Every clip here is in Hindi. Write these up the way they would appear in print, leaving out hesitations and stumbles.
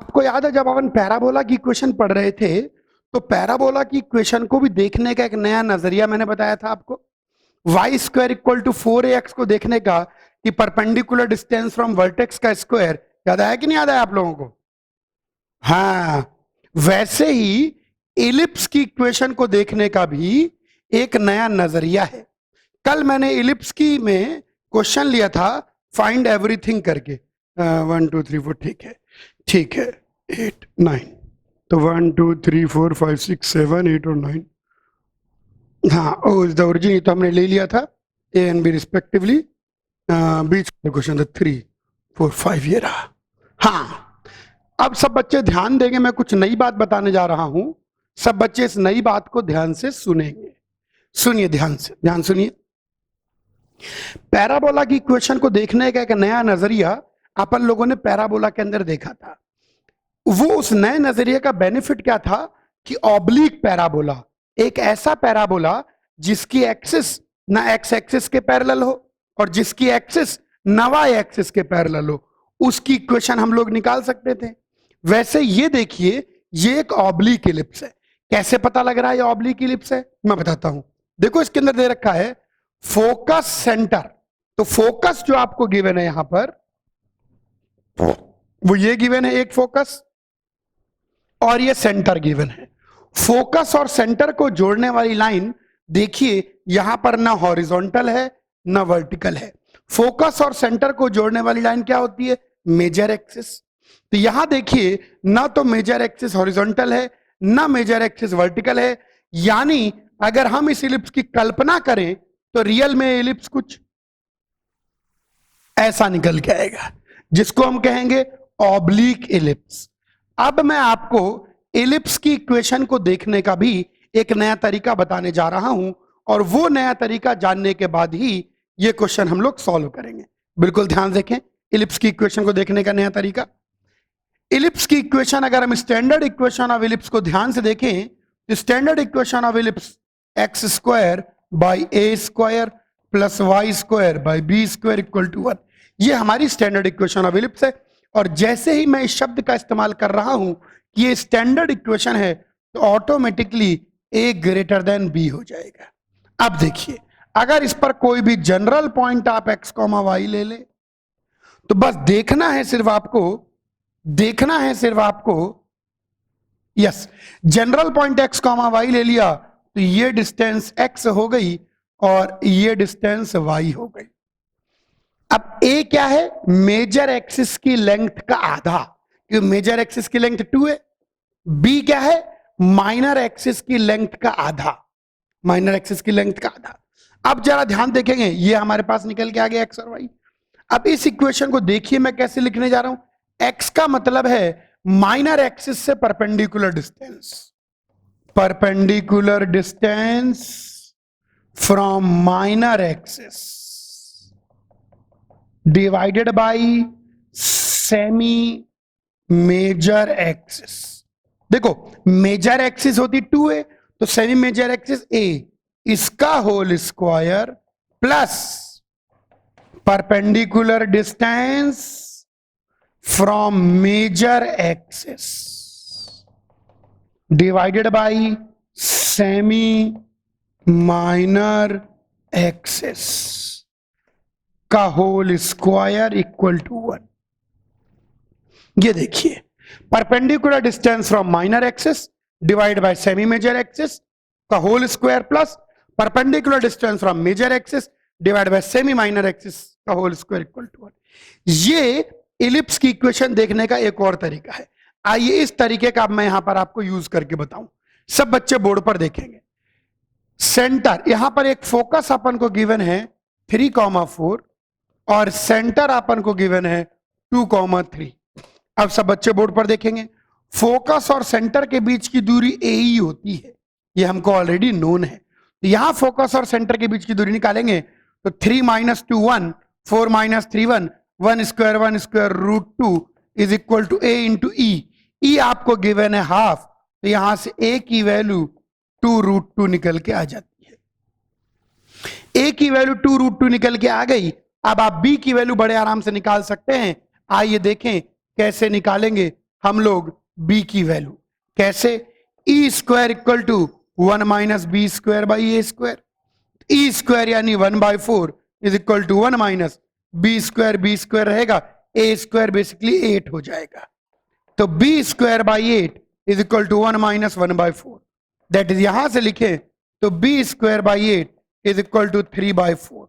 आपको याद है जब अपन पैराबोला की इक्वेशन पढ़ रहे थे तो पैराबोला की इक्वेशन को भी देखने का एक नया नजरिया मैंने बताया था आपको। Y square equal to 4ax को देखने का कि परपेंडिकुलर डिस्टेंस फ्रॉम वर्टेक्स का स्क्वायर, याद आया कि नहीं याद आया आप लोगों को? हाँ, वैसे ही इलिप्स की इक्वेशन को देखने का भी एक नया नजरिया है। कल मैंने इलिप्स की में क्वेश्चन लिया था फाइंड एवरीथिंग करके, 1 2 3 4, ठीक है 8 9, तो 1 2 3 4 5 6 7 8 और 9, हाँ ओ इज द ओरिजिन, तो हमने ले लिया था ए एंड बी रिस्पेक्टिवली। बीच क्वेश्चन था 3 4 5, ये रहा। हाँ, अब सब बच्चे ध्यान देंगे, मैं कुछ नई बात बताने जा रहा हूं, सब बच्चे इस नई बात को ध्यान से सुनेंगे। सुनिए ध्यान से, ध्यान सुनिए। पैराबोला की इक्वेशन को देखने का एक नया नजरिया अपन लोगों ने पैराबोला के अंदर देखा था। वो उस नए नजरिए का बेनिफिट क्या था कि ऑब्लिक पैराबोला, एक ऐसा पैराबोला जिसकी एक्सिस ना एक्स एक्सिस के पैरेलल हो और जिसकी एक्सिस ना वाई एक्सिस के पैरेलल हो, उसकी इक्वेशन हम लोग निकाल सकते थे। वैसे ये देखिए, ये एक ऑब्लिक इलिप्स है। कैसे पता लग रहा है ये ऑब्लिक इलिप्स है, मैं बताता हूं। देखो इसके अंदर दे रखा है फोकस सेंटर, तो फोकस जो आपको गिवन है यहां पर वो ये गिवन है एक फोकस, और ये सेंटर गिवन है। फोकस और सेंटर को जोड़ने वाली लाइन देखिए यहां पर ना हॉरिजॉन्टल है ना वर्टिकल है। फोकस और सेंटर को जोड़ने वाली लाइन क्या होती है? Major axis. तो यहां देखिए ना तो मेजर एक्सिस हॉरिजॉन्टल है ना मेजर एक्सिस वर्टिकल है, यानी अगर हम इस इलिप्स की कल्पना करें तो रियल में इलिप्स कुछ ऐसा निकल के आएगा जिसको हम कहेंगे ऑब्लिक इलिप्स। अब मैं आपको इलिप्स की इक्वेशन को देखने का भी एक नया तरीका बताने जा रहा हूं, और वो नया तरीका जानने के बाद ही ये क्वेश्चन हम लोग सॉल्व करेंगे। बिल्कुल ध्यान देखें, इलिप्स की इक्वेशन को देखने का नया तरीका। इलिप्स की इक्वेशन, अगर हम स्टैंडर्ड इक्वेशन ऑफ इलिप्स को ध्यान से देखें तो standard equation of ellipse x square by a square plus y square by b square equal to 1, ये हमारी स्टैंडर्ड इक्वेशन ऑफ इलिप्स है। और जैसे ही मैं इस शब्द का इस्तेमाल कर रहा हूं कि ये स्टैंडर्ड इक्वेशन है, तो automatically a greater than b हो जाएगा। अब देखिए, अगर इस पर कोई भी जनरल पॉइंट आप एक्स कॉमा वाई ले ले, तो बस देखना है सिर्फ आपको, देखना है सिर्फ आपको, yes, general point x comma y ले लिया तो ये डिस्टेंस एक्स हो गई और ये डिस्टेंस वाई हो गई। अब ए क्या है? मेजर एक्सिस की लेंथ का आधा, क्योंकि मेजर एक्सिस की लेंथ 2 है। बी क्या है? माइनर एक्सिस की लेंथ का आधा, माइनर एक्सिस की लेंथ का आधा। अब जरा ध्यान देखेंगे, ये हमारे पास निकल के आ गया एक्स और वाई। अब इस इक्वेशन को देखिए मैं कैसे लिखने जा रहा हूं। एक्स का मतलब है माइनर एक्सिस से perpendicular distance, perpendicular distance from minor axis divided by semi major axis. देखो मेजर एक्सिस होती 2 है, तो सेमी मेजर एक्सिस ए, इसका whole square plus perpendicular distance from major axis divided by semi minor axis का होल स्क्वायर इक्वल टू 1। ये देखिए, perpendicular distance from minor axis divide by semi major axis का whole square plus perpendicular distance from major axis divide by semi minor axis का होल स्क्वायर इक्वल टू 1। ये इलिप्स की इक्वेशन देखने का एक और तरीका है। आइए इस तरीके का मैं यहां पर आपको यूज करके बताऊं, सब बच्चे बोर्ड पर देखेंगे। सेंटर, यहां पर एक फोकस अपन को गिवन है 3,4 और सेंटर अपन को गिवन है 2,3। अब सब बच्चे बोर्ड पर देखेंगे, फोकस और सेंटर के बीच की दूरी ए ही होती है, ये हमको ऑलरेडी नोन है। तो यहां फोकस और सेंटर के बीच की दूरी निकालेंगे तो 3 - 2 1, 4 - 3 1, 1 square √2 is equal to a into e. E आपको गिवन है हाफ, तो यहां से ए की वैल्यू 2√2 निकल के आ जाती है। ए की वैल्यू 2√2 निकल के आ गई। अब आप बी की वैल्यू बड़े आराम से निकाल सकते हैं। आइए देखें कैसे निकालेंगे। हम लोग b की वैल्यू। कैसे? e square equal to 1 minus b square by a square. e square यानी 1/4 is equal to 1 minus b square रहेगा, ए स्क्वायर बेसिकली 8 हो जाएगा। तो b square by 8 is equal to 1 minus 1/4। That is यहां से लिखे तो b square by 8 is equal to 3/4।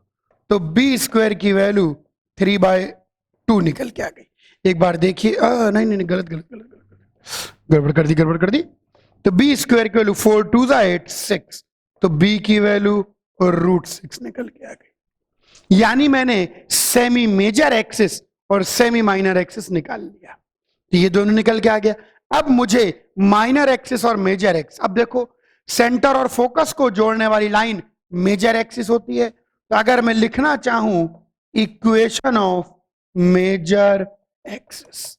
तो बी स्क्वायर की वैल्यू 3/2 निकल के आ गई। एक बार देखिए, नहीं नहीं गलत गलत गलत गलत गड़बड़ कर दी। तो बी स्क्वायर की वैल्यू 4 2 8 6, तो बी की वैल्यू √6 निकल के आ गई। यानी मैंने सेमी मेजर एक्सिस और सेमी माइनर एक्सिस निकाल लिया, तो ये दोनों निकल के आ गया। अब मुझे माइनर एक्सिस और मेजर एक्सिस, अब देखो सेंटर और फोकस को जोड़ने वाली लाइन मेजर एक्सिस होती है। तो अगर मैं लिखना चाहूं इक्वेशन ऑफ मेजर एक्सिस,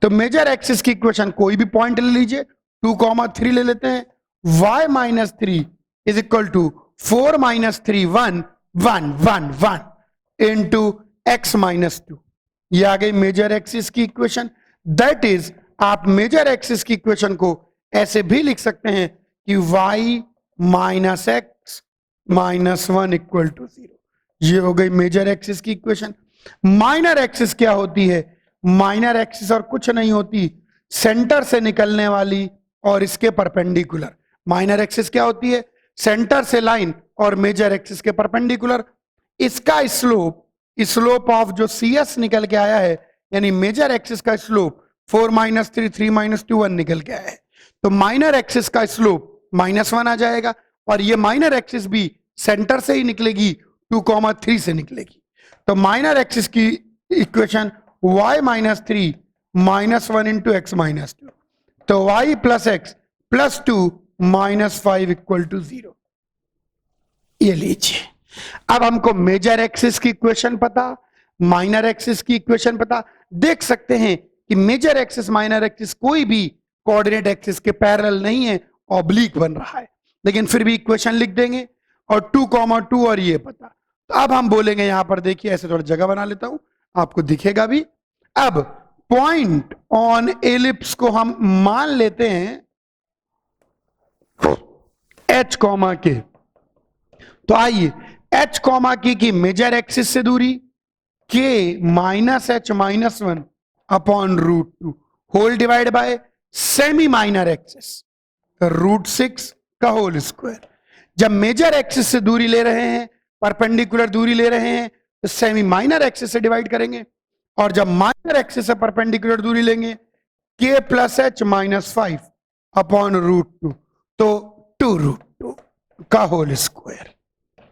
तो मेजर एक्सिस की इक्वेशन कोई भी पॉइंट ले लीजिए, 2,3 ले लेते हैं। y minus 3 is equal to 4 minus 3 1 1 1 1 into x minus 2। ये आ गई मेजर एक्सिस की इक्वेशन। दैट इज आप मेजर एक्सिस की इक्वेशन को ऐसे भी लिख सकते हैं कि y minus x minus 1 equal to 0। ये हो गई मेजर एक्सिस की इक्वेशन। माइनर एक्सिस क्या होती है? माइनर एक्सिस और कुछ नहीं होती, सेंटर से निकलने वाली और इसके परपेंडिकुलर। माइनर एक्सिस क्या होती है? सेंटर से लाइन और मेजर एक्सिस के परपेंडिकुलर। इसका स्लोप ऑफ जो CS निकल के आया है, यानी मेजर एक्सिस का स्लोप 4 माइनस 3 3 माइनस 2 1 निकल के आया है। तो माइनर एक्सिस का स्लोप -1 आ जाएगा, और ये माइनर एक्सिस भी सेंटर से ही निकलेगी, 2,3 से निकलेगी। तो माइनर एक्सिस की equation y minus 3 minus 1 into x minus 2, तो y plus x plus 2 minus 5 equal to 0। ये लीजिए, अब हमको मेजर एक्सिस की इक्वेशन पता, माइनर एक्सिस की इक्वेशन पता। देख सकते हैं कि मेजर एक्सिस माइनर एक्सिस कोई भी कोऑर्डिनेट एक्सिस के पैरेलल नहीं है, ऑब्लिक बन रहा है, लेकिन फिर भी इक्वेशन लिख देंगे और 2,2 और ये पता। तो अब हम बोलेंगे, यहां पर देखिए ऐसे थोड़ा जगह बना लेता हूं, आपको दिखेगा भी। अब पॉइंट ऑन एलिप्स को हम मान लेते हैं h, के। तो आइए h, की मेजर एक्सिस से दूरी k minus h minus 1 upon √2 whole divide by semi minor axis √6 का होल स्क्वायर। जब मेजर एक्सिस से दूरी ले रहे हैं, परपेंडिकुलर दूरी ले रहे हैं, तो सेमी माइनर एक्सिस से डिवाइड करेंगे, और जब माइनर एक्सिस से परपेंडिकुलर दूरी लेंगे, k plus h minus 5 upon √2, तो 2√2 का whole square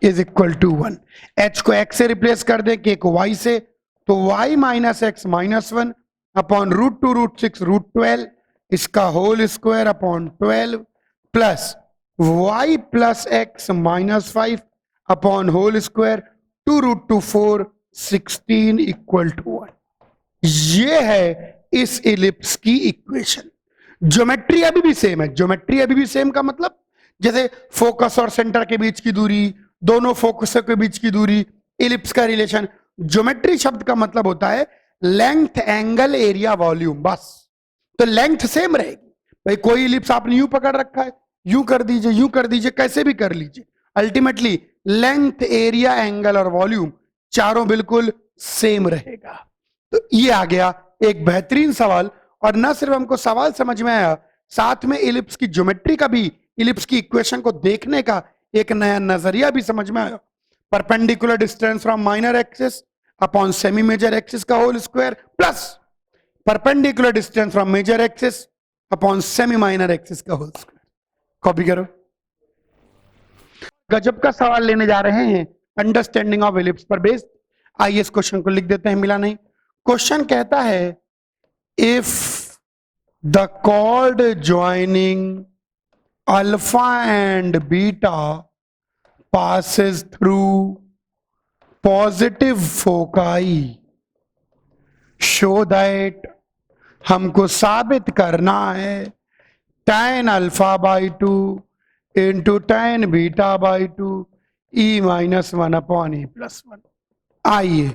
is equal to 1। h को x से रिप्लेस कर दें, k को y से, तो y minus x minus 1 upon √2 √6 √12 इसका whole square upon 12 plus y plus x minus 5 upon whole square 2√2 4 16 equal to 1। ये है इस इलिप्स की इक्वेशन। ज्योमेट्री अभी भी सेम है। ज्योमेट्री अभी भी सेम का मतलब, जैसे फोकस और सेंटर के बीच की दूरी, दोनों फोकस के बीच की दूरी, इलिप्स का रिलेशन। ज्योमेट्री शब्द का मतलब होता है लेंथ, एंगल, एरिया, वॉल्यूम, बस। तो लेंथ सेम रहेगी। भाई कोई इलिप्स आपने यूं पकड़ रखा है, यूं कर दीजिए, यूं कर दीजिए, कैसे भी कर लीजिए, अल्टीमेटली लेंथ, एरिया, एंगल और वॉल्यूम चारों बिल्कुल सेम रहेगा। तो ये आ गया एक बेहतरीन सवाल, और ना सिर्फ हमको सवाल समझ में आया, साथ में इलिप्स की ज्योमेट्री का भी, इलिप्स की इक्वेशन को देखने का एक नया नजरिया भी समझ में आया। Perpendicular distance from minor axis upon semi major axis का whole square plus perpendicular distance from major axis upon semi minor axis का होल स्क्वायर। कॉपी करो। गजब का सवाल लेने जा रहे हैं अंडरस्टैंडिंग ऑफ इलिप्स पर बेस्ड। आइए इस क्वेश्चन को लिख देते हैं, मिला नहीं। क्वेश्चन कहता है if the chord joining alpha and beta passes through positive foci, show that हमको साबित करना है tan alpha by 2 into tan beta by 2 e minus 1 upon e plus 1। आइए,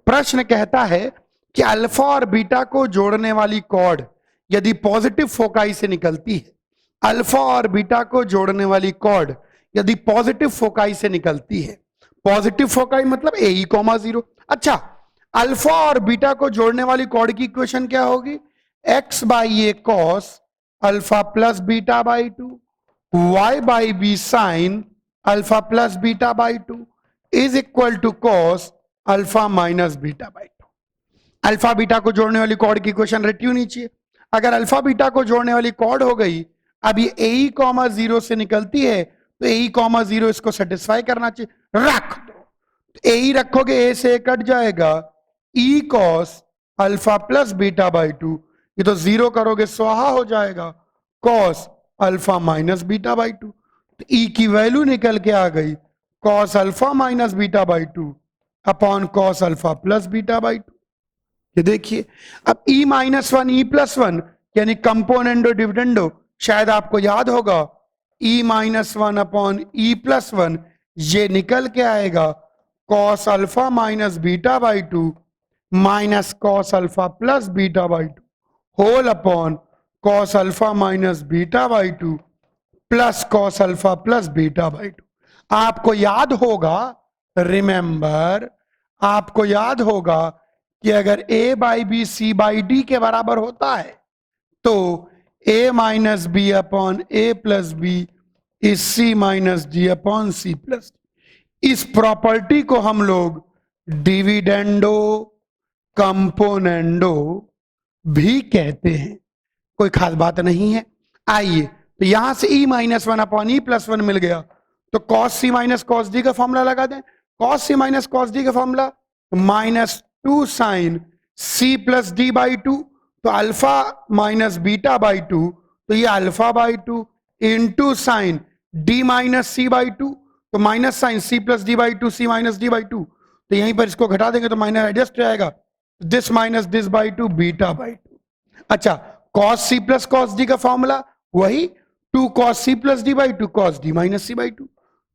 प्रश्न कहता है कि अल्फा और बीटा को जोड़ने वाली कॉर्ड, यदि पॉजिटिव फोकाई से निकलती है, अल्फा और बीटा को जोड़ने वाली कॉर्ड यदि पॉजिटिव फोकाई से निकलती है, पॉजिटिव फोकाई मतलब ए कॉमा 0। अच्छा, अल्फा और बीटा को जोड़ने वाली कॉर्ड की इक्वेशन क्या होगी? X by a cos alpha plus beta by 2 y by b sine alpha plus beta by 2 is equal to cos alpha minus beta by 2। Alpha beta को जोड़ने वाली कॉर्ड की इक्वेशन रटी होनी चाहिए। अगर अल्फा बीटा को जोड़ने वाली कॉर्ड हो गई, अब ये ए कॉमा 0 से निकलती है, तो ए कॉमा 0 इसको सेटिस्फाई करना चाहिए, रख दो। ए रखोगे, ए से कट जाएगा, E cos alpha plus beta by 2, ये तो 0 करोगे स्वाहा हो जाएगा, cos alpha minus beta by 2। तो ई की वैल्यू निकल के आ गई cos alpha minus beta by 2 upon cos alpha plus beta by 2। ये देखिए, अब ई माइनस 1 ई प्लस 1 यानी कंपोनेंडो डिविडेंडो, शायद आपको याद होगा, e minus 1 upon e plus 1, ये निकल के आएगा cos alpha minus beta by 2 minus cos alpha plus beta by 2 whole upon cos alpha minus beta by 2 plus cos alpha plus beta by 2। आपको याद होगा, रिमेंबर, आपको याद होगा कि अगर a by b c by d के बराबर होता है तो a minus b upon a plus b is c minus d upon c plus d. इस प्रॉपर्टी को हम लोग डिविडेंडो कंपोनेंडो भी कहते हैं, कोई खास बात नहीं है। आइए, तो यहां से e minus 1 upon e plus 1 मिल गया, तो cos c minus cos d का फॉर्मूला लगा दें। Cos c minus cos d का formula minus 2 sine c plus d by 2, तो अल्फा माइनस बीटा बाई 2, तो ये alpha by 2 into sine d minus c by 2, तो minus sine c plus d by 2 c minus d by 2, तो यहीं पर इसको घटा देंगे तो माइनस एडजस्ट रहेगा, this minus this by 2 beta by 2। अच्छा, cos c plus cos d का फॉर्मूला वही 2 cos c plus d by 2 cos d minus c by 2,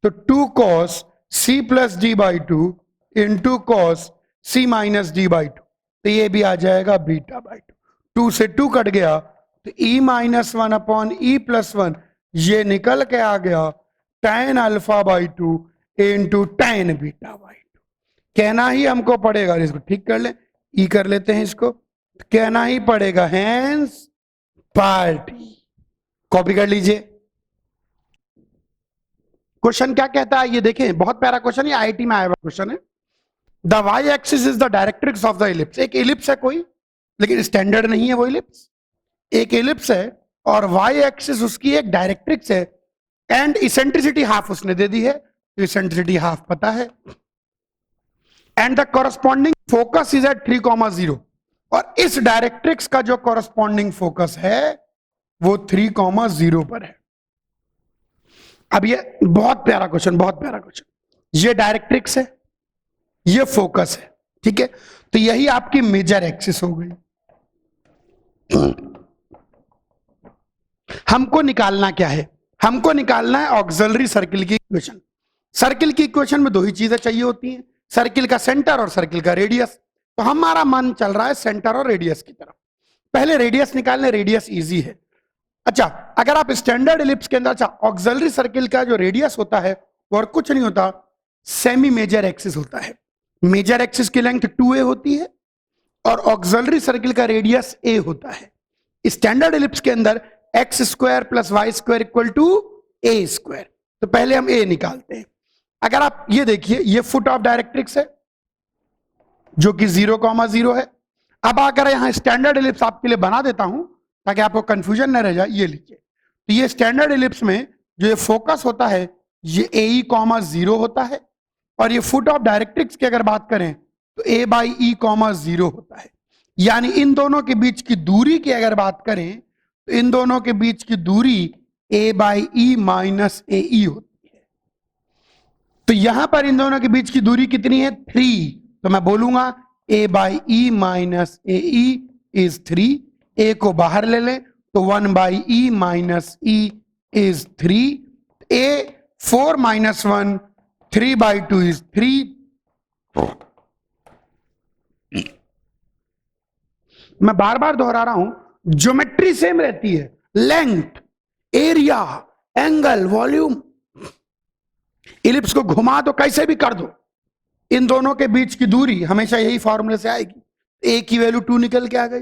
तो 2 cos c plus d by 2 into cos c minus d by 2, तो ये भी आ जाएगा बीटा बाई 2। 2 से 2 कट गया, तो e minus 1 upon e plus 1, ये निकल के आ गया tan alpha by 2 into tan beta by 2। कहना ही हमको पड़ेगा, इसको ठीक कर ले, ई कर लेते हैं इसको, कहना ही पड़ेगा हैंस पार्टी। कॉपी कर लीजिए। क्वेश्चन क्या कहता है ये देखें, बहुत प्यारा क्वेश्चन, ये आईआईटी में आया हुआ क्वेश्चन है। The y axis is the directrix of the ellipse. एक इलिप्स है कोई, लेकिन स्टैंडर्ड नहीं है वो इलिप्स, एक इलिप्स है और वाई एक्सिस उसकी एक डायरेक्ट्रिक्स है, एंड इसेंट्रिसिटी हाफ उसने दे दी है, तो इसेंट्रिसिटी हाफ पता है, and the corresponding focus is at 3,0, और इस डायरेक्ट्रिक्स का जो कॉरस्पॉन्डिंग फोकस है वो 3,0 पर है। अब ये बहुत प्यारा क्वेश्चन, बहुत प्यारा क्वेश्चन, ये डायरेक्ट्रिक्स है, ये फोकस है, ठीक है, तो यही आपकी मेजर एक्सिस हो गई। हमको निकालना क्या है? हमको निकालना है ऑक्सिलरी सर्किल की इक्वेशन। सर्किल की इक्वेशन में दो ही चीजें चाहिए होती हैं, सर्किल का सेंटर और सर्किल का रेडियस। तो हमारा मन चल रहा है सेंटर और रेडियस की तरफ। पहले रेडियस निकालने, रेडियस इजी है। अच्छा, अगर आप स्टैंडर्ड इलिप्स के अंदर, अच्छा, ऑक्सिलरी सर्किल का जो रेडियस होता है वो और कुछ नहीं होता, सेमी मेजर एक्सिस होता है। मेजर एक्सिस की लेंथ 2a होती है और ऑक्सिलरी सर्किल का रेडियस a होता है। स्टैंडर्ड इलिप्स के अंदर x square plus y square equal to a square. तो पहले हम a निकालते हैं। अगर आप ये देखिए, ये फुट ऑफ डायरेक्ट्रिक्स है जो कि 0,0 है। अब अगर यहां स्टैंडर्ड इलिप्स आपके लिए बना देता हूं ताकि आपको कंफ्यूजन न रह जाए, ये लीजिए, तो ये स्टैंडर्ड इलिप्स में जो ये फोकस होता है ये AE,0 होता है, और ये फुट ऑफ डायरेक्ट्रिक्स की अगर बात करें तो A बाई E,0 होता है। यानी इन दोनों के बीच की दूरी की अगर बात करें तो इन दोनों के बीच की दूरी A by E minus AE होती है। तो यहां पर इन दोनों के बीच की दूरी कितनी है? 3। तो मैं बोलूंगा A by E minus AE is 3। A को बाहर ले लें तो 1 by E minus E is 3। A 4 minus 1 3 by 2 is 3। मैं बार बार दोहरा रहा हूं, ज्योमेट्री सेम रहती है, length, area, angle, volume. Ellipse को घुमा दो, कैसे भी कर दो, इन दोनों के बीच की दूरी हमेशा यही फॉर्मूले से आएगी। ए की वैल्यू 2 निकल के आ गई।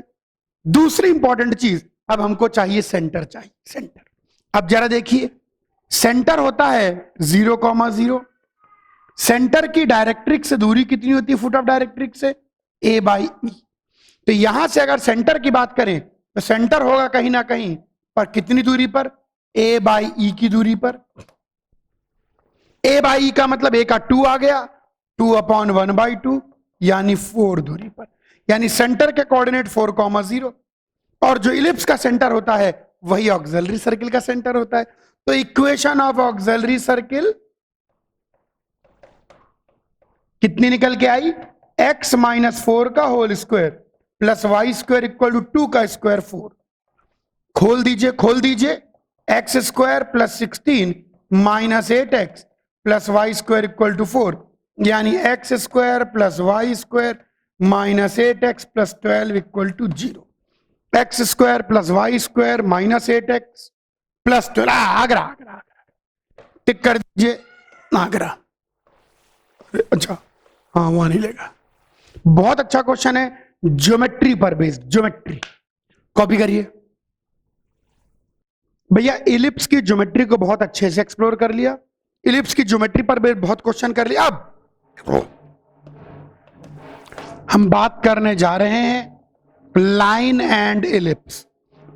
दूसरी इंपॉर्टेंट चीज, अब हमको चाहिए सेंटर, चाहिए सेंटर। अब जरा देखिए, सेंटर होता है 0,0। सेंटर की डायरेक्ट्रिक्स से दूरी कितनी होती है फुट ऑफ डायरेक्ट्रिक्स से? a/e। तो यहां से अगर सेंटर की बात करें तो सेंटर होगा कहीं ना कहीं पर, कितनी दूरी पर? a/e की दूरी पर। a/e का मतलब a का 2 आ गया, 2/1/2 यानी 4 दूरी पर। यानी सेंटर के कोऑर्डिनेट 4,0 और जो इलिप्स का सेंटर होता है वही ऑक्सिलरी सर्किल का सेंटर होता है। तो इक्वेशन ऑफ ऑक्सिलरी सर्किल कितनी निकल के आई? x - 4 का whole square plus y square equal to 2 का स्क्वायर 4। खोल दीजिए, खोल दीजिए, x square plus 16 minus 8x plus y square equal to 4, यानी x square plus y square minus 8x plus 12 equal to 0। X square plus y square minus 8x plus 12। आगरा, आगरा, टिक कर दीजिए, आगरा। अच्छा, हाँ वहां नहीं लेगा। बहुत अच्छा क्वेश्चन है, ज्योमेट्री पर बेस्ड, ज्योमेट्री। कॉपी करिए भैया। इलिप्स की ज्योमेट्री को बहुत अच्छे से एक्सप्लोर कर लिया, इलिप्स की ज्योमेट्री पर बेस्ड बहुत क्वेश्चन कर लिया। अब हम बात करने जा रहे हैं लाइन एंड इलिप्स।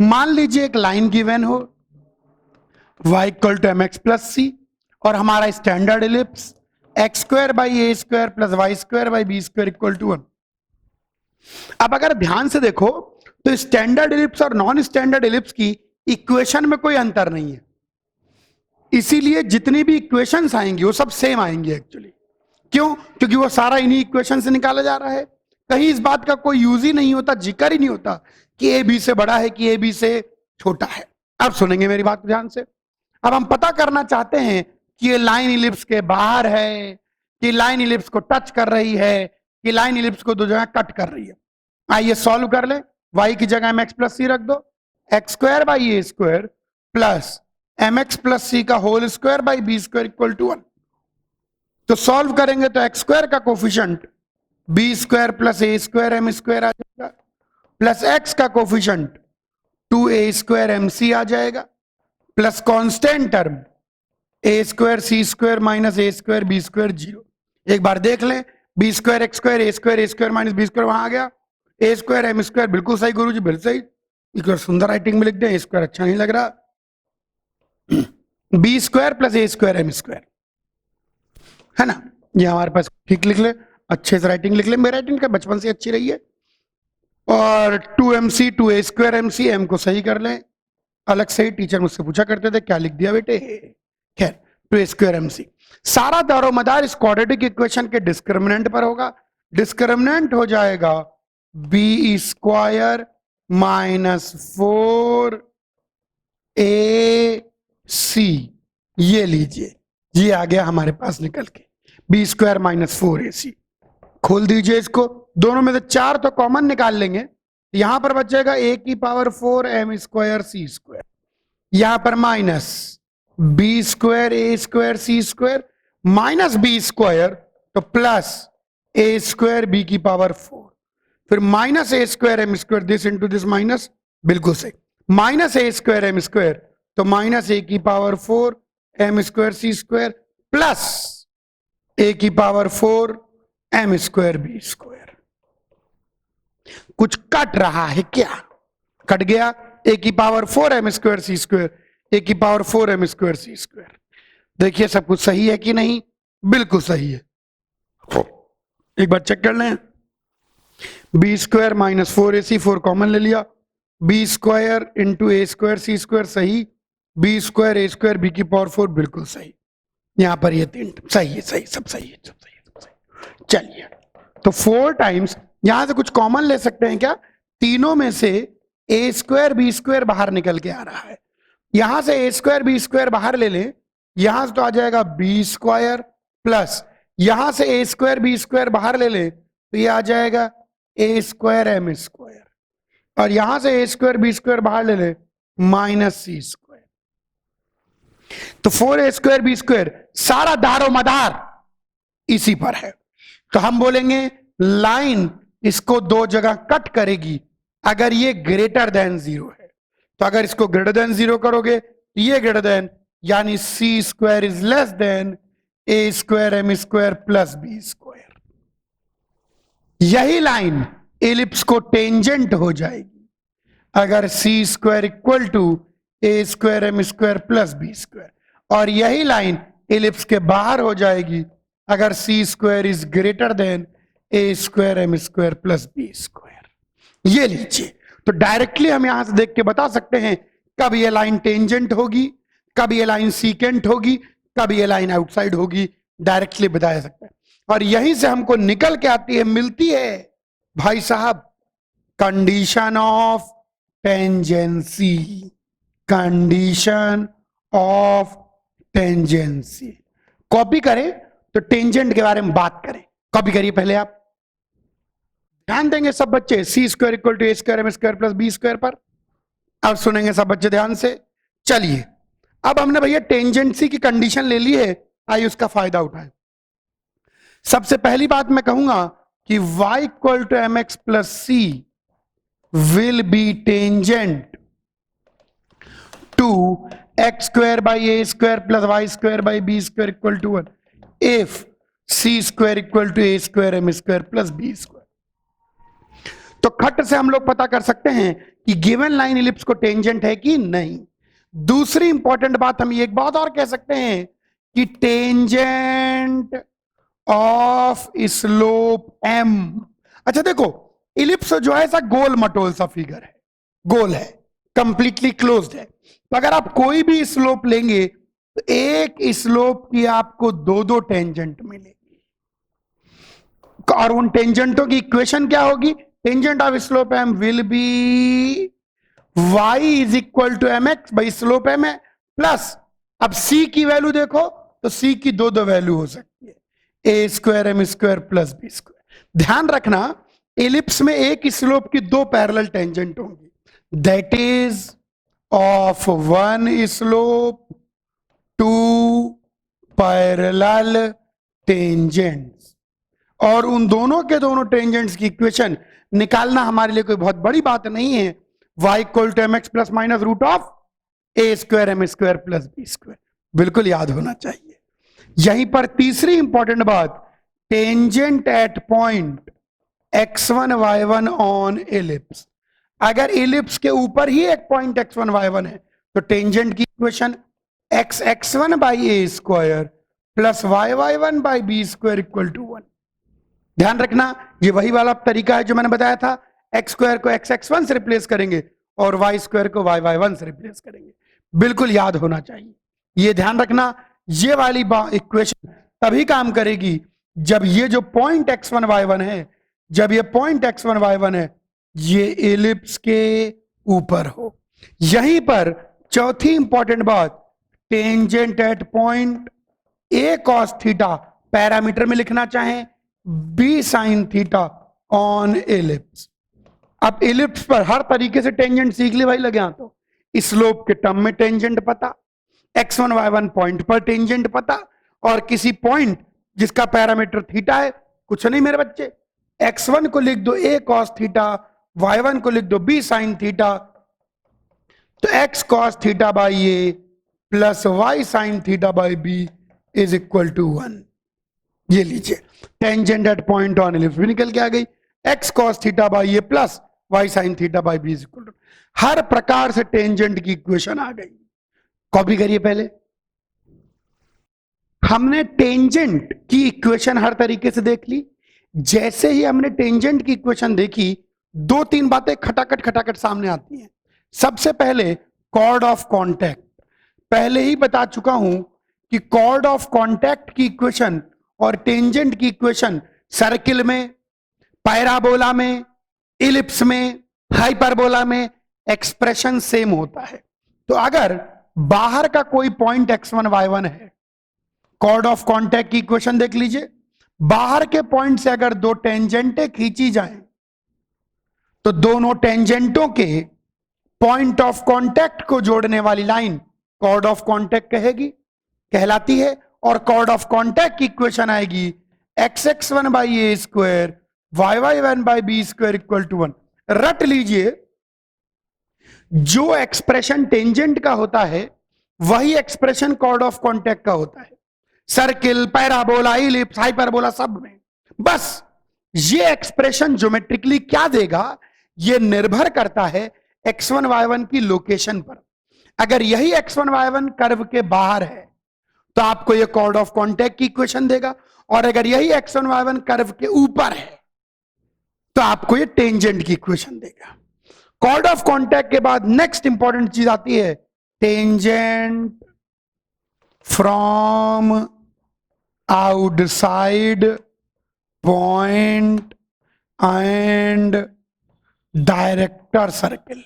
मान लीजिए एक लाइन गिवन हो, y equal to mx plus c, और हमारा standard ellipse x square by a square plus y square by b square equal to 1। अब अगर ध्यान से देखो तो स्टैंडर्ड इलिप्स और नॉन स्टैंडर्ड इलिप्स की इक्वेशन में कोई अंतर नहीं है, इसीलिए जितनी भी इक्वेशंस आएंगी वो सब सेम आएंगी एक्चुअली। क्यों? क्योंकि वो सारा इन्हीं इक्वेशन से निकाला जा रहा है। कहीं इस बात का कोई यूज ही नहीं होता, जिक्र ही नहीं होता कि ए बी से बड़ा है कि ए बी से छोटा है। अब सुनेंगे मेरी बात ध्यान से। अब हम पता करना चाहते हैं कि ये लाइन इलिप्स के बाहर है, कि लाइन इलिप्स को टच कर रही है, कि लाइन इलिप्स को दो जगह कट कर रही है। आइए सॉल्व कर ले। y की जगह mx प्लस सी रख दो, x square by a square plus mx plus c का whole square by b square equal to 1। तो सॉल्व करेंगे तो एक्स स्क्वायर का coefficient b square plus a square m square आ जाएगा, प्लस एक्स का coefficient 2a square m c आ जाएगा, plus constant term a square c square minus a square b square 0। एक बार देख लें, b square x square a square minus b square वहां आ गया, ए स्क्वायर एम स्क्वायर बिल्कुल सही गुरुजी, बिल्कुल सही। एक बार सुंदर राइटिंग में लिख दें, ए स्क्वायर अच्छा नहीं लग रहा, B square plus a square m square है ना, ये हमारे पास ठीक लिख ले, अच्छे से राइटिंग लिख ले, मेरी राइटिंग का बचपन से अच्छी रही है। और 2mc 2a स्क्वायर एम सी, एम को सही कर लें, अलग से ही टीचर मुझसे पूछा करते थे क्या लिख दिया बेटे, खैर 2a स्क्वायर एम सी। सारा दारोमदार इस क्वाड्रेटिक इक्वेशन के डिस्क्रिमिनेंट पर होगा। डिस्क्रिमिनेंट हो जाएगा बी स्क्वायर माइनस 4ac, ये लीजिए, ये आ गया हमारे पास निकल के, बी स्क्वायर माइनस 4ac। खोल दीजिए इसको, दोनों में से 4 तो कॉमन निकाल लेंगे, यहां पर बचेगा a की power 4 m square c square, यहां पर minus b square a square c square minus b square, तो प्लस ए स्क्वायर बी की पावर 4, फिर minus a square m square, this into this minus, बिल्कुल सही, minus a square m square, तो माइनस ए की power 4 m square c square plus a की power 4 m square b square. कुछ कट रहा है क्या? कट गया, ए की power 4 m square c square, ए की power 4 m square c square. देखिए सब कुछ सही है कि नहीं? बिल्कुल सही है, एक बार चेक कर लें। B square minus 4ac, 4 common ले लिया, बी स्क्वायर इंटू ए स्क्वायर सी स्क्वायर सही, B square a square b की पावर 4 बिल्कुल सही, यहां पर ये 3 सही है, सही, सब सही है, सब सही है, सब सही। चलिए तो 4 टाइम्स, यहां से कुछ कॉमन ले सकते हैं क्या? तीनों में से ए स्क्वायर बी स्क्वायर बाहर निकल के आ रहा है, यहां से ए स्क्वायर बी स्क्वायर बाहर ले लें, यहां से तो आ जाएगा बी स्क्वायर प्लस यहां से ए स्क्वायर बी स्क्वायर बाहर ले लें तो ये आ जाएगा ए स्क्वायर एम स्क्वायर, और यहां से ए स्क्वायर बी स्क्वायर बाहर ले ले, माइनस सी स्क्वायर। तो 4a² b² सारा दारो मदार इसी पर है। तो हम बोलेंगे लाइन इसको दो जगह कट करेगी अगर ये ग्रेटर देन 0 है। तो अगर इसको ग्रेटर देन 0 करोगे तो ये ग्रेटर देन, यानी c² is less than a² m² plus b²। यही लाइन एलिप्स को टेंजेंट हो जाएगी अगर c² equal to a² m² plus b², और यही लाइन एलिप्स के बाहर हो जाएगी अगर c² is greater than a² m² plus b²। ये लीजिए, तो डायरेक्टली हम यहां से देख के बता सकते हैं कब ये लाइन टेंजेंट होगी, कब ये लाइन सीकेंट होगी, कब ये लाइन आउटसाइड होगी, डायरेक्टली बताया सकता है। और यहीं से हमको निकल के आती है, मिलती है भाई साहब, condition of tangency. Condition of tangency copy करें तो टेंजेंट के बारे में बात करें। कॉपी करिए पहले आप, ध्यान देंगे सब बच्चे c² equal to a² m² plus b² पर। अब सुनेंगे सब बच्चे ध्यान से। चलिए, अब हमने भैया टेंजेंसी की कंडीशन ले ली है, आइए उसका फायदा उठाएं। सबसे पहली बात मैं कहूंगा कि y equal to mx plus c will be tangent to x² by a² plus y² by b² equal to 1 if c² equal to a² m² plus b²। तो खट से हम लोग पता कर सकते हैं कि गिवन लाइन इलिप्स को टेंजेंट है कि नहीं। दूसरी इंपॉर्टेंट बात हम एक बात और कह सकते हैं कि टेंजेंट ऑफ स्लोप m। अच्छा देखो, इलिप्स जो है ऐसा गोल मटोल सा फिगर है, गोल है, कंप्लीटली क्लोज्ड है। तो अगर आप कोई भी स्लोप लेंगे तो एक स्लोप की आपको दो दो टेंजेंट मिलेगी, और उन टेंजेंटों की इक्वेशन क्या होगी? Tangent of slope m will be y is equal to mx by slope m है प्लस, अब c की वैल्यू देखो तो c की दो दो वैल्यू हो सकती है, a² m² प्लस b²। ध्यान रखना, एलिप्स में एक स्लोप की दो पैरेलल टेंजेंट होंगी, that is of one slope two parallel tangents, और उन दोनों के दोनों टेंजेंट्स की इक्वेशन निकालना हमारे लिए कोई बहुत बड़ी बात नहीं है। y equal to mx plus minus root of a² m² plus b², बिल्कुल याद होना चाहिए। यहीं पर तीसरी इंपॉर्टेंट बात, tangent at point x1 y1 on ellipse. अगर एलिप्स के ऊपर ही एक पॉइंट x1 y1 है तो टेंजेंट की equation x1 by a² plus y1 by b² equal to 1। ध्यान रखना, ये वही वाला तरीका है जो मैंने बताया था, x² को x1 से रिप्लेस करेंगे और y² को y1 से रिप्लेस करेंगे, बिल्कुल याद होना चाहिए। ये ध्यान रखना, ये वाली इक्वेशन तभी काम करेगी जब ये जो पॉइंट x1 y1 है, जब ये पॉइंट x1 y1 है ये एलिप्स के ऊपर हो। यहीं पर चौथी इंपॉर्टेंट बात, tangent at point a cos theta parameter में लिखना चाहें b sin theta on ellipse. अब एलिप्स पर हर तरीके से टेंजेंट सीख ले भाई लगे, तो स्लोप के टर्म में टेंजेंट पता, x1 y1 पॉइंट पर टेंजेंट पता, और किसी पॉइंट जिसका पैरामीटर थीटा है, कुछ नहीं मेरे बच्चे, x1 को लिख दो a cos थीटा, y1 को लिख दो b sin थीटा, तो x cos theta by a plus y sin theta by b is equal to 1। ये लीजिए, tangent at point on ellipse भी निकल के आ गई, x cos theta by a plus y sin theta by b is equal to, हर प्रकार से टेंजेंट की इक्वेशन आ गई। कॉपी करिए पहले। हमने टेंजेंट की इक्वेशन हर तरीके से देख ली। जैसे ही हमने टेंजेंट की इक्वेशन देखी, दो तीन बातें खटाखट खटाखट सामने आती हैं। सबसे पहले कॉर्ड ऑफ कांटेक्ट, पहले ही बता चुका हूं कि कॉर्ड ऑफ कांटेक्ट की इक्वेशन और टेंजेंट की इक्वेशन सर्किल में, पैराबोला में, इलिप्स में, हाइपरबोला में एक्सप्रेशन सेम होता है। तो अगर बाहर का कोई पॉइंट x1 y1 है, कॉर्ड ऑफ कांटेक्ट की इक्वेशन देख लीजिए, बाहर के पॉइंट से अगर दो टेंजेंटें खींची जाएं तो दोनों टेंजेंटों के पॉइंट ऑफ कांटेक्ट को जोड़ने वाली लाइन कॉर्ड ऑफ कांटेक्ट कहलाती है, और कॉर्ड ऑफ कांटेक्ट की इक्वेशन आएगी x(x1 by a square y(y1 by b square equal to 1). रट लीजिए, जो एक्सप्रेशन टेंजेंट का होता है वही एक्सप्रेशन कॉर्ड ऑफ कांटेक्ट का होता है, सर्किल, पैराबोला, इलिप्स, हाइपरबोला, सब में। बस ये एक्सप्रेशन ज्योमेट्रिकली क्या देगा, ये निर्भर करता है x1 y1 की लोकेशन पर। अगर यही x1 y1 कर्व के बाहर है तो आपको ये कॉर्ड ऑफ कांटेक्ट की इक्वेशन देगा, और अगर यही x1 y1 कर्व के ऊपर है तो आपको ये टेंजेंट की इक्वेशन देगा। कॉर्ड ऑफ कांटेक्ट के बाद नेक्स्ट इंपॉर्टेंट चीज आती है tangent from outside point and director circle.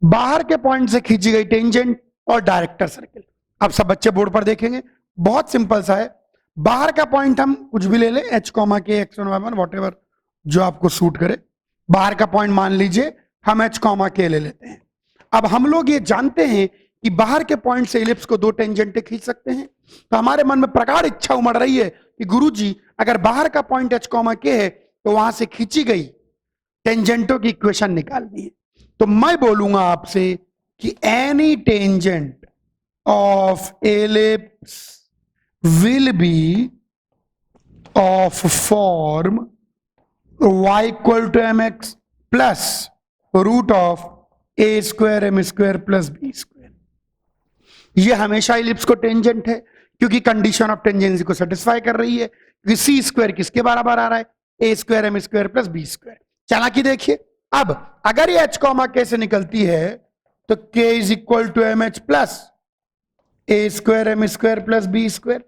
बाहर के पॉइंट से खींची गई टेंजेंट और डायरेक्टर सर्किल। अब सब बच्चे बोर्ड पर देखेंगे, बहुत सिंपल सा है। बाहर का पॉइंट हम कुछ भी ले लें, h, k, x1 y1 whatever जो आपको सूट करे। बाहर का पॉइंट मान लीजिए हम h, k ले लेते हैं। अब हम लोग ये जानते हैं कि बाहर के पॉइंट से इलिप्स को दो टेंजेंटें खींच सकते हैं, तो हमारे मन में प्रगाढ़ इच्छा उमड़ रही है कि गुरुजी अगर बाहर का पॉइंट h, k है तो वहां से खींची गई टेंजेंटों की इक्वेशन निकालनी है। तो मैं बोलूंगा आपसे कि any tangent of ellipse will be of form y equal to mx plus root of a square m square plus b square. यह हमेशा इलिप्स को टेंजेंट है क्योंकि कंडीशन ऑफ टेंजेंसी को सेटिस्फाई कर रही है, क्योंकि c स्क्वायर किसके बराबर आ रहा है, a square m square plus b square. चालाकी देखिए, अब अगर ये h, k से निकलती है तो k is equal to m h plus a square m square plus b square.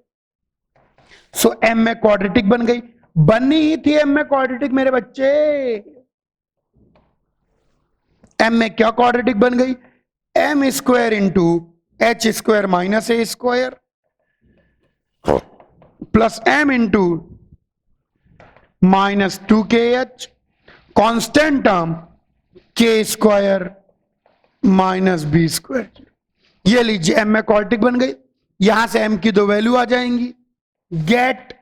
So m में क्वाड्रेटिक बन गई, बननी ही थी m में क्वाड्रेटिक मेरे बच्चे। m में क्या क्वाड्रेटिक बन गई, m square into h square minus a square plus m into minus 2kh, constant term k square minus b square. ये लीजिए m में क्वाड्रेटिक बन गई, यहां से m की दो वैल्यू आ जाएंगी, gate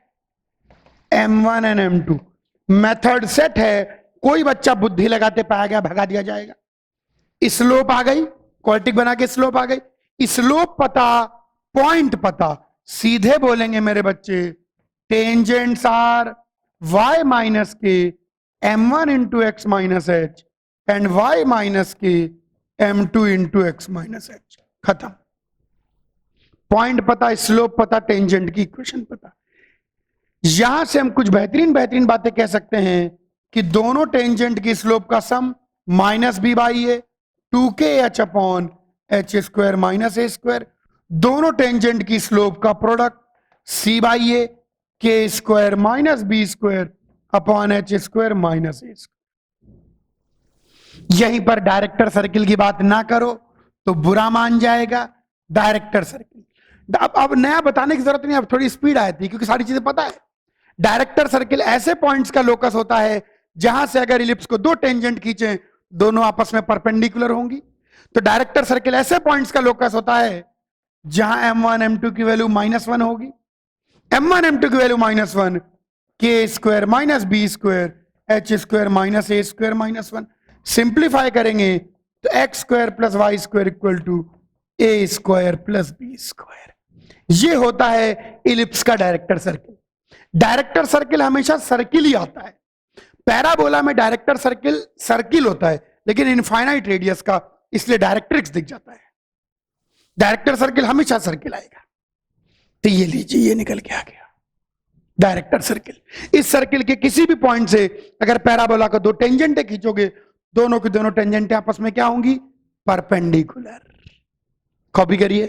m1 and m2। Method set है, कोई बच्चा बुद्धि लगाते पाया गया भगा दिया जाएगा। स्लोप आ गई, क्वाड्रेटिक बना के स्लोप आ गई, स्लोप पता, पॉइंट पता, सीधे बोलेंगे मेरे बच्चे टेंजेंट्स आर y माइनस के m1 into x minus H and y minus के m2 into x minus H. खत्म। पॉइंट पता, स्लोप पता, टेंजेंट की इक्वेशन पता। यहां से हम कुछ बेहतरीन बातें कह सकते हैं कि दोनों टेंजेंट की स्लोप का sum minus b by a 2kh upon h square minus a square, दोनों टेंजेंट की स्लोप का प्रोडक्ट सी बाई ए के square minus b square upon h square minus a square. यहीं पर डायरेक्टर सर्किल की बात ना करो तो बुरा मान जाएगा। डायरेक्टर सर्किल अब नया बताने की जरूरत नहीं, अब थोड़ी स्पीड आई थी क्योंकि सारी चीजें पता है। डायरेक्टर सर्किल ऐसे पॉइंट्स का लोकस होता है जहां से अगर इलिप्स को दो टेंजेंट खींचे दोनों आपस में परपेंडिकुलर होंगी। तो डायरेक्टर सर्किल ऐसे पॉइंट्स का लोकस होता है जहां m1 m2 की वैल्यू -1 होगी। m1 m2 की value -1, k square minus b square h square minus a square -1। Simplify करेंगे तो x square plus y square equal to a square plus b square. ये होता है इलिप्स का डायरेक्टर सर्किल। डायरेक्टर सर्किल हमेशा सर्किल ही आता है। पैराबोला में डायरेक्टर सर्किल सर्किल होता है लेकिन इनफाइनाइट रेडियस का, इसलिए डायरेक्ट्रिक्स दिख जाता है। डायरेक्टर सर्किल हमेशा सर्किल आएगा। तो ये लीजिए, ये निकल के आ गया डायरेक्टर सर्किल। इस सर्किल के किसी भी पॉइंट से अगर पैराबोला को दो टेंजेंटें खींचोगे, दोनों की दोनों टेंजेंटें आपस में क्या होंगी, परपेंडिकुलर। कॉपी करिए।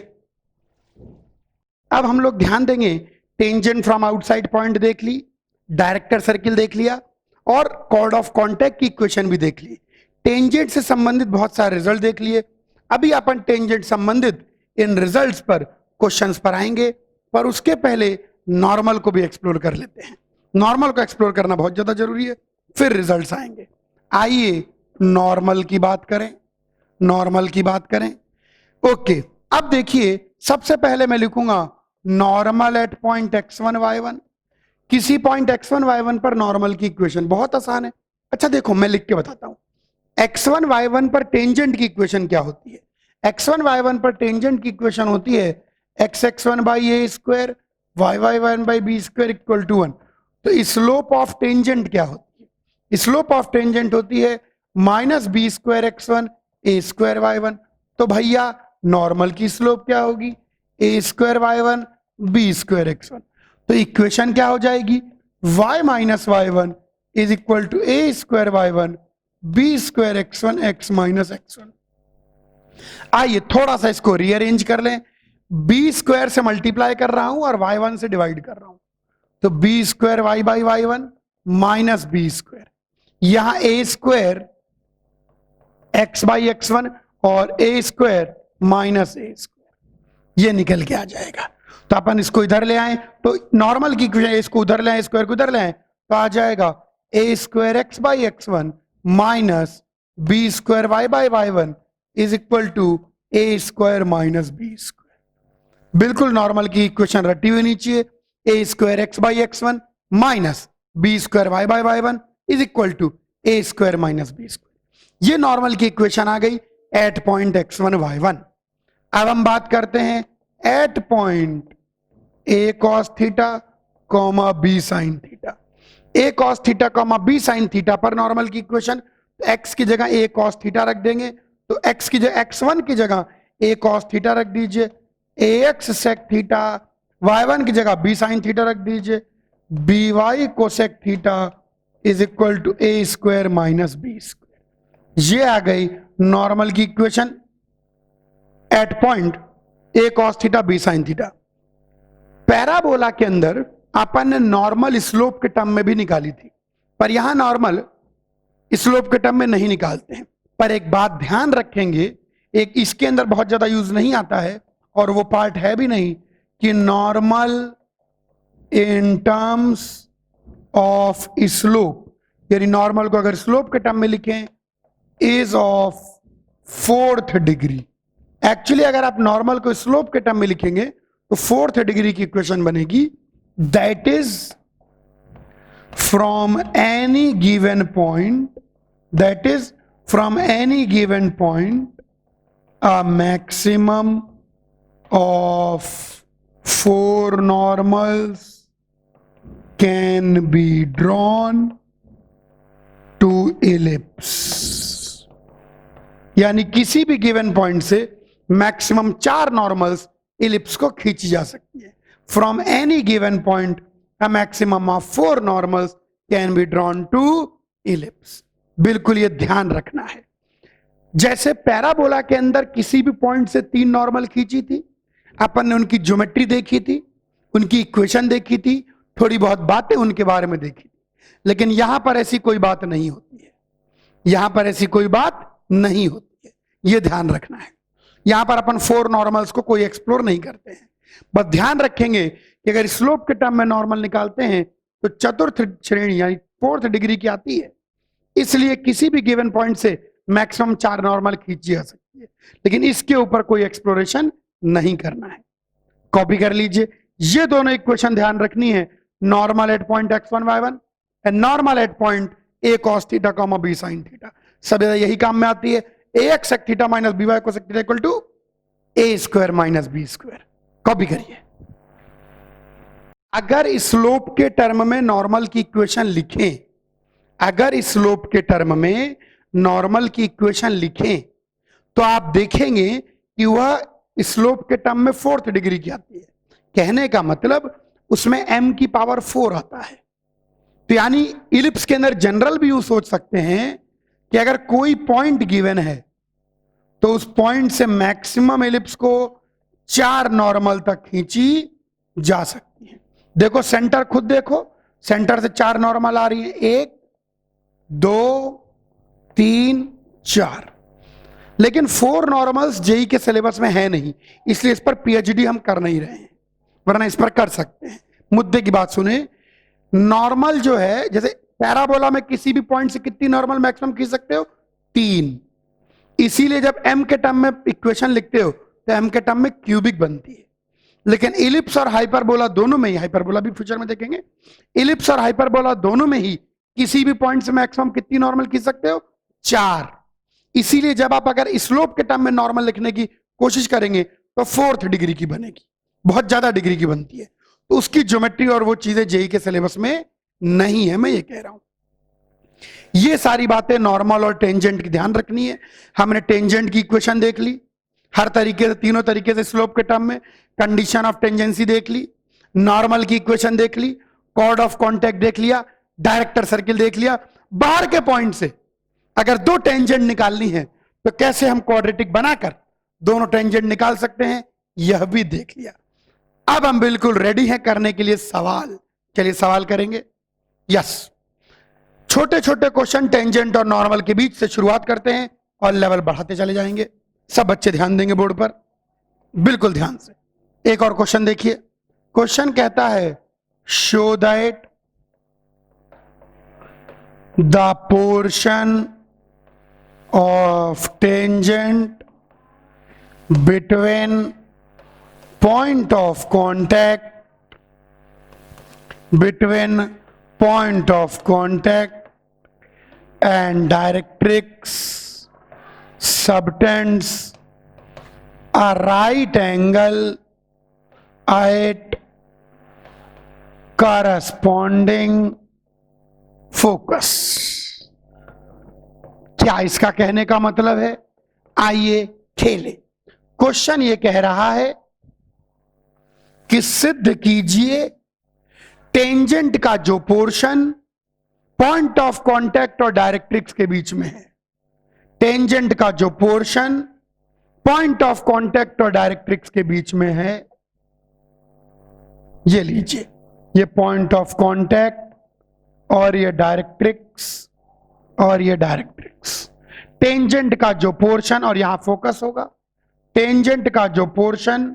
अब हम लोग ध्यान देंगे, टेंजेंट फ्रॉम आउटसाइड पॉइंट देख ली, डायरेक्टर सर्किल देख लिया और कॉर्ड ऑफ कांटेक्ट की इक्वेशन भी देख ली। टेंजेंट से संबंधित बहुत सारे रिजल्ट देख लिए। अभी अपन टेंजेंट संबंधित इन रिजल्ट्स पर क्वेश्चंस पर आएंगे, पर उसके पहले नॉर्मल को भी एक्सप्लोर कर लेते हैं। नॉर्मल को एक्सप्लोर करना बहुत ज्यादा जरूरी है, फिर रिजल्ट्स आएंगे। आइए नॉर्मल की बात करें, नॉर्मल की बात करें। ओके, अब देखिए सबसे पहले मैं लिखूंगा normal at point x1 y1। किसी पॉइंट x1 y1 पर नॉर्मल की इक्वेशन बहुत आसान है। अच्छा देखो मैं लिख के बताता हूं, x1 y1 पर टेंजेंट की इक्वेशन क्या होती है। x1 y1 पर टेंजेंट की इक्वेशन होती है x(x1) by a square y(y1) by b square equal to 1। तो स्लोप ऑफ टेंजेंट क्या होती है? स्लोप ऑफ टेंजेंट होती है minus b square x1 a square y1। तो भैया नॉर्मल की स्लोप क्या होगी? A square y1 b square x1। तो इक्वेशन क्या हो जाएगी? y minus y1 is equal to a square y1 b square x1 x minus x1। आइए थोड़ा सा इसको रीअरेंज कर लें। बी स्क्वायर से मल्टीप्लाई कर रहा हूं और y1 से डिवाइड कर रहा हूं, तो b square y by y1 minus b square, यहां a square x by x1 और a square minus a square, ये निकल के आ जाएगा। तो अपन इसको इधर ले आए तो नॉर्मल की इक्वेशन, इसको उधर ले आए स्क्वायर को उधर ले आए तो आ जाएगा a square x by x1 minus b square y by y1 is equal to a square minus b square. बिल्कुल नॉर्मल की इक्वेशन रटी हुई नीचे, a square x by x1 minus b square y by y1 is equal to a square minus b square. ये नॉर्मल की इक्वेशन आ गई एट पॉइंट x1 y1। अब हम बात करते हैं at point a cos theta comma b sine theta. A cos theta comma b sine theta पर नॉर्मल की इक्वेशन, एक्स की जगह ए कॉस थीटा रख देंगे, तो एक्स की जगह x1 की जगह ए कॉस थीटा रख दीजिए, ए एक्स सेक थीटा, y1 की जगह बी साइन थीटा रख दीजिए, b y cosec theta is equal to a square minus b square. ये आ गई नॉर्मल की equation at point a cos theta b sine theta. Parabola के अंदर अपन ने नॉर्मल स्लोप के टर्म में भी निकाली थी, पर यहां नॉर्मल स्लोप के टर्म में नहीं निकालते हैं। पर एक बात ध्यान रखेंगे, एक इसके अंदर बहुत ज्यादा यूज नहीं आता है और वो पार्ट है भी नहीं कि normal in terms of slope, यानी नॉर्मल को अगर स्लोप के टर्म में लिखें is of fourth degree. Actually अगर आप नॉर्मल को स्लोप के टर्म में लिखेंगे तो फोर्थ डिग्री की इक्वेशन बनेगी, that is from any given point, that is from any given point a maximum of 4 normals can be drawn to ellipse। यानी किसी भी गिवन पॉइंट से मैक्सिमम 4 नॉर्मल्स इलिप्स को खींची जा सकती है। From any given point a maximum of 4 normals can be drawn to ellipse. बिल्कुल ये ध्यान रखना है। जैसे पैराबोला के अंदर किसी भी पॉइंट से 3 नॉर्मल खींची थी, अपन ने उनकी ज्योमेट्री देखी थी, उनकी इक्वेशन देखी थी, थोड़ी बहुत बातें उनके बारे में देखी थी, लेकिन यहां पर ऐसी कोई बात नहीं होती है। यहां पर ऐसी कोई बात नहीं होती है, यह ध्यान रखना है। यहां पर अपन 4 नॉर्मल्स को कोई एक्सप्लोर नहीं करते हैं। बस ध्यान रखेंगे कि अगर स्लोप के टर्म में नॉर्मल निकालते हैं तो चतुर्थ श्रेणी यानी 4th डिग्री की आती है। इसलिए किसी भी गिवन पॉइंट से मैक्सिमम 4 नॉर्मल खींची जा सकती है, लेकिन इसके ऊपर कोई एक्सप्लोरेशन नहीं करना है। कॉपी कर लीजिए, ये दोनों इक्वेशन ध्यान रखनी है, normal at point x1 y1 and normal at point a cos theta comma b sin theta. सब यही काम में आती है, ax sec theta minus by cos theta equal to a square minus b square. Copy करिए। अगर स्लोप के टर्म में नॉर्मल की इक्वेशन लिखें, अगर स्लोप के टर्म में नॉर्मल की इक्वेशन लिखें तो आप देखेंगे कि वह स्लोप के टर्म में 4th डिग्री की आती है। कहने का मतलब उसमें m की पावर 4 आता है। तो यानी इलिप्स के अंदर जनरल भी यूज सोच सकते हैं कि अगर कोई पॉइंट गिवन है तो उस पॉइंट से मैक्सिमम इलिप्स को 4 नॉर्मल तक खींची जा सकती है। देखो सेंटर खुद देखो, सेंटर से 4 नॉर्मल आ रही है, 1 2 3 4। लेकिन 4 नॉर्मल्स जेई के सिलेबस में है नहीं, इसलिए इस पर पीएचडी हम कर नहीं रहे हैं, वरना इस पर कर सकते हैं। मुद्दे की बात सुने, नॉर्मल जो है जैसे पैराबोला में किसी भी पॉइंट से कितनी नॉर्मल मैक्सिमम खींच सकते हो? 3। इसीलिए जब m के टर्म में इक्वेशन लिखते हो तो m के टर्म में क्यूबिक बनती है। लेकिन इलिप्स और हाइपरबोला दोनों में ही, हाइपरबोला भी फ्यूचर में देखेंगे, इलिप्स और हाइपरबोला दोनों में ही किसी भी पॉइंट से मैक्सिमम कितनी नॉर्मल खींच सकते हो? 4। इसीलिए जब आप अगर स्लोप के टर्म में नॉर्मल लिखने की कोशिश करेंगे तो 4th डिग्री की बनेगी, बहुत ज्यादा डिग्री की बनती है। तो उसकी ज्योमेट्री और वो चीजें जेई के सिलेबस में नहीं है, मैं ये कह रहा हूं। ये सारी बातें नॉर्मल और टेंजेंट की ध्यान रखनी है। हमने टेंजेंट की इक्वेशन देख ली हर तरीके से, तीनों तरीके से स्लोप के टर्म में, कंडीशन ऑफ टेंजेंसी देख ली, नॉर्मल की इक्वेशन देख ली, कॉर्ड ऑफ कॉन्टैक्ट देख लिया, डायरेक्टर सर्किल देख लिया। बाहर के पॉइंट से अगर 2 टेंजेंट निकालनी है तो कैसे हम क्वाड्रेटिक बनाकर दोनों टेंजेंट निकाल सकते हैं, यह भी देख लिया। अब हम बिल्कुल रेडी हैं करने के लिए सवाल। चलिए सवाल करेंगे। यस, छोटे छोटे क्वेश्चन टेंजेंट और नॉर्मल के बीच से शुरुआत करते हैं और लेवल बढ़ाते चले जाएंगे। सब बच्चे ध्यान देंगे बोर्ड पर, बिल्कुल ध्यान से। एक और क्वेश्चन देखिए। क्वेश्चन कहता है show that the portion of tangent between point of contact and directrix subtends a right angle at corresponding focus। क्या इसका कहने का मतलब है? आइए खेलें। क्वेश्चन ये कह रहा है कि सिद्ध कीजिए टेंजेंट का जो पोर्शन पॉइंट ऑफ कांटेक्ट और डायरेक्ट्रिक्स के बीच में है, टेंजेंट का जो पोर्शन पॉइंट ऑफ कांटेक्ट और डायरेक्ट्रिक्स के बीच में है, ये लीजिए, ये पॉइंट ऑफ कांटेक्ट और ये डायरेक्ट्रिक्स और ये डायरेक्ट्रिक्स। टेंजेंट का जो पोर्शन, और यहां फोकस होगा, टेंजेंट का जो पोर्शन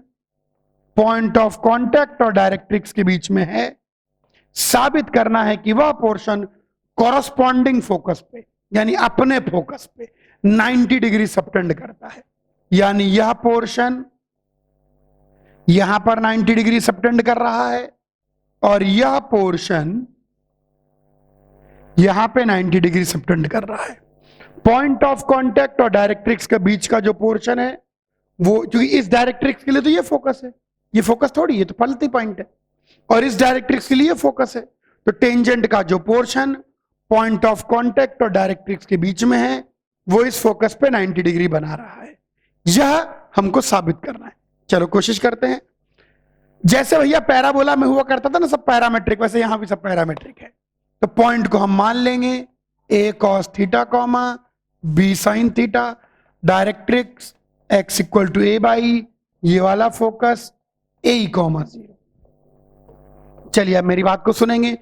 पॉइंट ऑफ कांटेक्ट और डायरेक्ट्रिक्स के बीच में है, साबित करना है कि वह पोर्शन कॉरस्पॉन्डिंग फोकस पे, यानी अपने फोकस पे 90 डिग्री सबटेंड करता है। यानी यह पोर्शन यहां पर 90 डिग्री सबटेंड कर रहा है और यह पोर्शन यहां पे 90 डिग्री सबटेंड कर रहा है। पॉइंट ऑफ कांटेक्ट और डायरेक्ट्रिक्स के बीच का जो पोर्शन है वो, क्योंकि इस डायरेक्ट्रिक्स के लिए तो ये फोकस है, ये फोकस थोड़ी, ये तो पलटी पॉइंट है, और इस डायरेक्ट्रिक्स के लिए फोकस है। तो टेंजेंट का जो पोर्शन पॉइंट ऑफ कांटेक्ट और डायरेक्ट्रिक्स के बीच में है वो इस फोकस पे 90 डिग्री बना रहा है। यह हमको साबित करना है। चलो कोशिश करते हैं। जैसे भैया पैराबोला में हुआ करता था ना सब पैरामेट्रिक, वैसे यहां भी सब पैरामेट्रिक है। तो पॉइंट को हम मान लेंगे a cos theta comma b sin theta, directrix x equal to a by ये वाला फोकस a कॉमा 0। चलिए अब मेरी बात को सुनेंगे।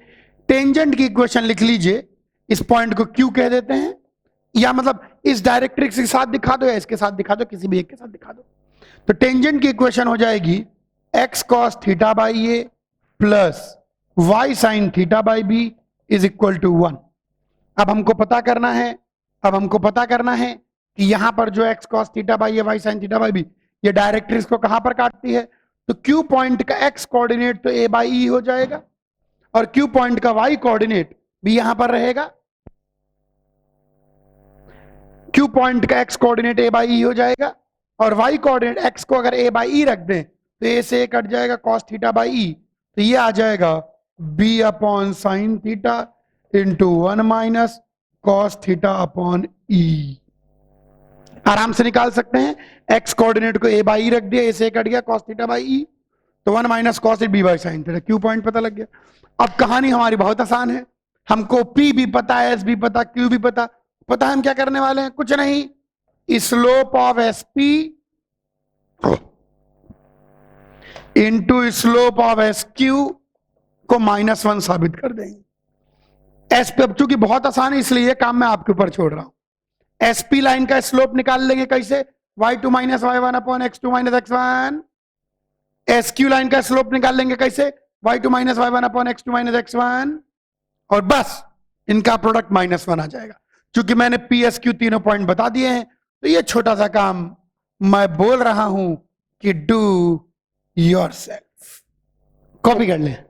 टेंजेंट की इक्वेशन लिख लीजिए, इस पॉइंट को Q कह देते हैं, या मतलब इस डायरेक्ट्रिक्स के साथ दिखा दो या इसके साथ दिखा दो, किसी भी एक के साथ दिखा दो। तो टेंजेंट की इक्वेशन हो जाएगी x cos theta by a plus y sin theta by b is equal to 1। अब हमको पता करना है कि यहां पर जो x cos theta by a y sin theta by b ये डायरेक्ट्रिक्स को कहां पर काटती है, तो Q पॉइंट का x कोऑर्डिनेट तो a बाई e हो जाएगा और Q पॉइंट का y कोऑर्डिनेट भी यहां पर रहेगा। Q पॉइंट का x coordinate a by e हो जाएगा और y कोऑर्डिनेट x को अगर a बाई e रख दें तो a से a कट जाएगा cos थीटा बाई e, तो ये आ जाएगा b upon sine theta into 1 minus cos theta upon e। आराम से निकाल सकते हैं। x कोऑर्डिनेट को a बाई e रख दिया, a से कट गया cos थीटा बाई e, तो 1 minus cos b by sine theta. Q point पता लग गया। अब कहानी हमारी बहुत आसान है, हमको P भी पता है, S भी पता, Q भी पता है हम क्या करने वाले हैं, कुछ नहीं, slope of SP into slope of SQ को -1 साबित कर देंगे। SP अब चूंकि बहुत आसान है इसलिए ये काम मैं आपके ऊपर छोड़ रहा हूं। SP लाइन का स्लोप निकाल लेंगे कैसे, y2 minus y1 upon x2 minus x1। SQ line का स्लोप निकाल लेंगे कैसे, y2 minus y1 upon x2 minus x1। और बस इनका प्रोडक्ट -1 आ जाएगा। क्योंकि मैंने पी एस क्यू तीनों पॉइंट बता दिए हैं, तो ये छोटा सा काम मैं बोल रहा हूं कि डू योरसेल्फ। कॉपी कर लें।